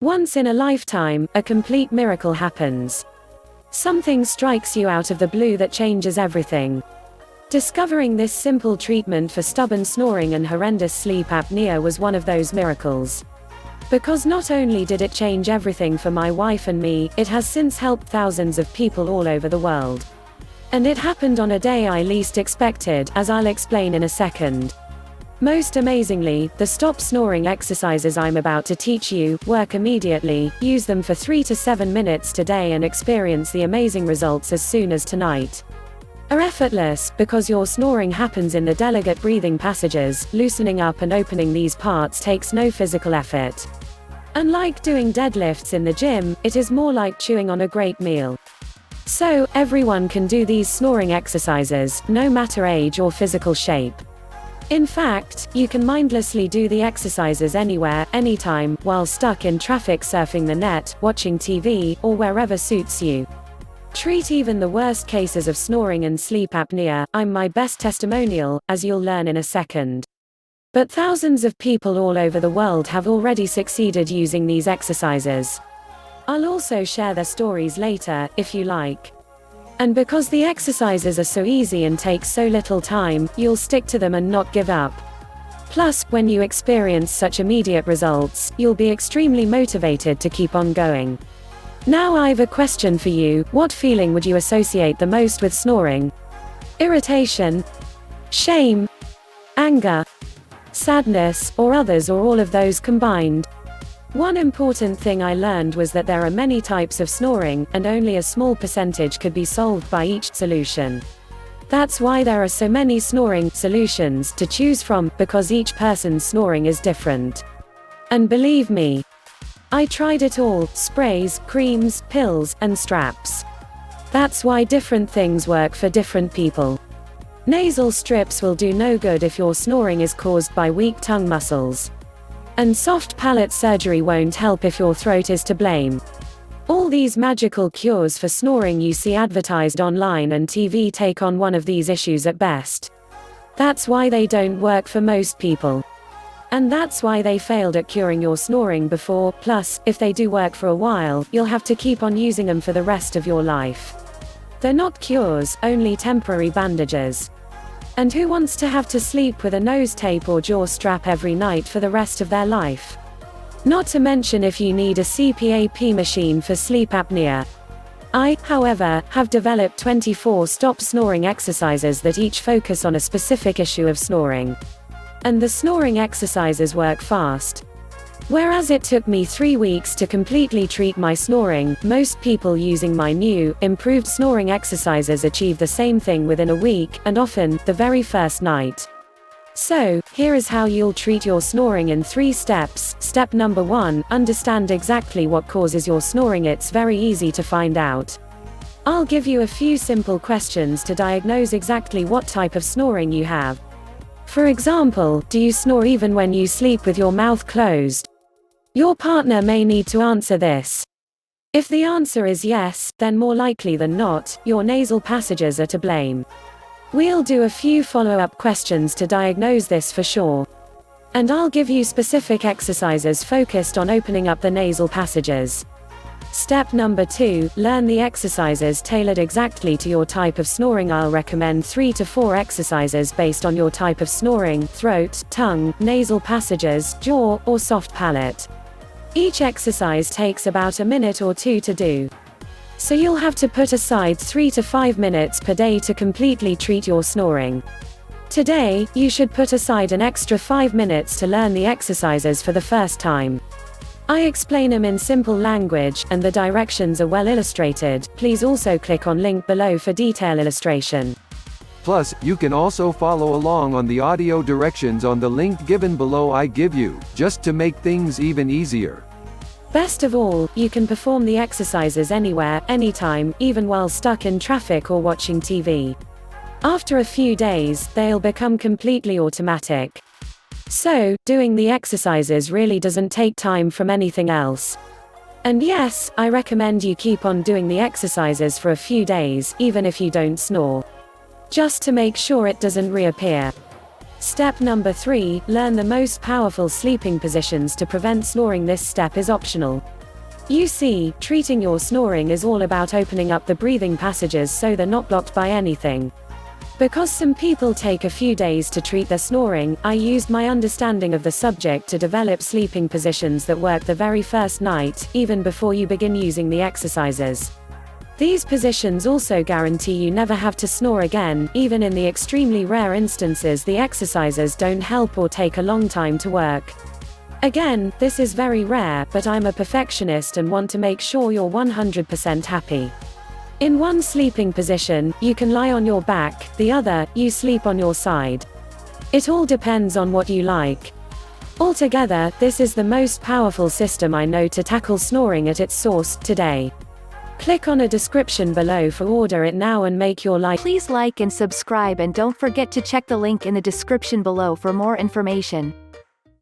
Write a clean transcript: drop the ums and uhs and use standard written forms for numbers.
Once in a lifetime, a complete miracle happens. Something strikes you out of the blue that changes everything. Discovering this simple treatment for stubborn snoring and horrendous sleep apnea was one of those miracles. Because not only did it change everything for my wife and me, it has since helped thousands of people all over the world. And it happened on a day I least expected, as I'll explain in a second. Most amazingly, the stop snoring exercises I'm about to teach you work immediately. Use them for 3 to 7 minutes today and experience the amazing results as soon as tonight. Are effortless, because your snoring happens in the delicate breathing passages. Loosening up and opening these parts takes no physical effort. Unlike doing deadlifts in the gym, it is more like chewing on a great meal. So, everyone can do these snoring exercises, no matter age or physical shape. In fact, you can mindlessly do the exercises anywhere, anytime, while stuck in traffic, surfing the net, watching TV, or wherever suits you. Treat even the worst cases of snoring and sleep apnea. I'm my best testimonial, as you'll learn in a second. But thousands of people all over the world have already succeeded using these exercises. I'll also share their stories later, if you like. And because the exercises are so easy and take so little time, you'll stick to them and not give up. Plus, when you experience such immediate results, you'll be extremely motivated to keep on going. Now I've a question for you. What feeling would you associate the most with snoring? Irritation? Shame? Anger? Sadness, or others, or all of those combined? One important thing I learned was that there are many types of snoring, and only a small percentage could be solved by each solution. That's why there are so many snoring solutions to choose from, because each person's snoring is different. And believe me, I tried it all: sprays, creams, pills, and straps. That's why different things work for different people. Nasal strips will do no good if your snoring is caused by weak tongue muscles. And soft palate surgery won't help if your throat is to blame. All these magical cures for snoring you see advertised online and TV take on one of these issues at best. That's why they don't work for most people. And that's why they failed at curing your snoring before. Plus, if they do work for a while, you'll have to keep on using them for the rest of your life. They're not cures, only temporary bandages. And who wants to have to sleep with a nose tape or jaw strap every night for the rest of their life? Not to mention if you need a CPAP machine for sleep apnea. I, however, have developed 24 stop snoring exercises that each focus on a specific issue of snoring. And the snoring exercises work fast. Whereas it took me 3 weeks to completely treat my snoring, most people using my new, improved snoring exercises achieve the same thing within a week, and often, the very first night. So, here is how you'll treat your snoring in 3 steps. Step number 1, understand exactly what causes your snoring. It's very easy to find out. I'll give you a few simple questions to diagnose exactly what type of snoring you have. For example, do you snore even when you sleep with your mouth closed? Your partner may need to answer this. If the answer is yes, then more likely than not, your nasal passages are to blame. We'll do a few follow-up questions to diagnose this for sure. And I'll give you specific exercises focused on opening up the nasal passages. Step number 2, learn the exercises tailored exactly to your type of snoring. I'll recommend 3 to 4 exercises based on your type of snoring: throat, tongue, nasal passages, jaw, or soft palate. Each exercise takes about a minute or 2 to do. So you'll have to put aside 3 to 5 minutes per day to completely treat your snoring. Today, you should put aside an extra 5 minutes to learn the exercises for the first time. I explain them in simple language, and the directions are well illustrated. Please also click on link below for detailed illustration. Plus, you can also follow along on the audio directions on the link given below I give you, just to make things even easier. Best of all, you can perform the exercises anywhere, anytime, even while stuck in traffic or watching TV. After a few days, they'll become completely automatic. So, doing the exercises really doesn't take time from anything else. And yes, I recommend you keep on doing the exercises for a few days, even if you don't snore. Just to make sure it doesn't reappear. Step number 3, learn the most powerful sleeping positions to prevent snoring. This step is optional. You see, treating your snoring is all about opening up the breathing passages so they're not blocked by anything. Because some people take a few days to treat their snoring, I used my understanding of the subject to develop sleeping positions that work the very first night, even before you begin using the exercises. These positions also guarantee you never have to snore again, even in the extremely rare instances the exercises don't help or take a long time to work. Again, this is very rare, but I'm a perfectionist and want to make sure you're 100% happy. In one sleeping position, you can lie on your back, the other, you sleep on your side. It all depends on what you like. Altogether, this is the most powerful system I know to tackle snoring at its source, today. Click on a description below for order it now and make your life. Please like and subscribe and don't forget to check the link in the description below for more information.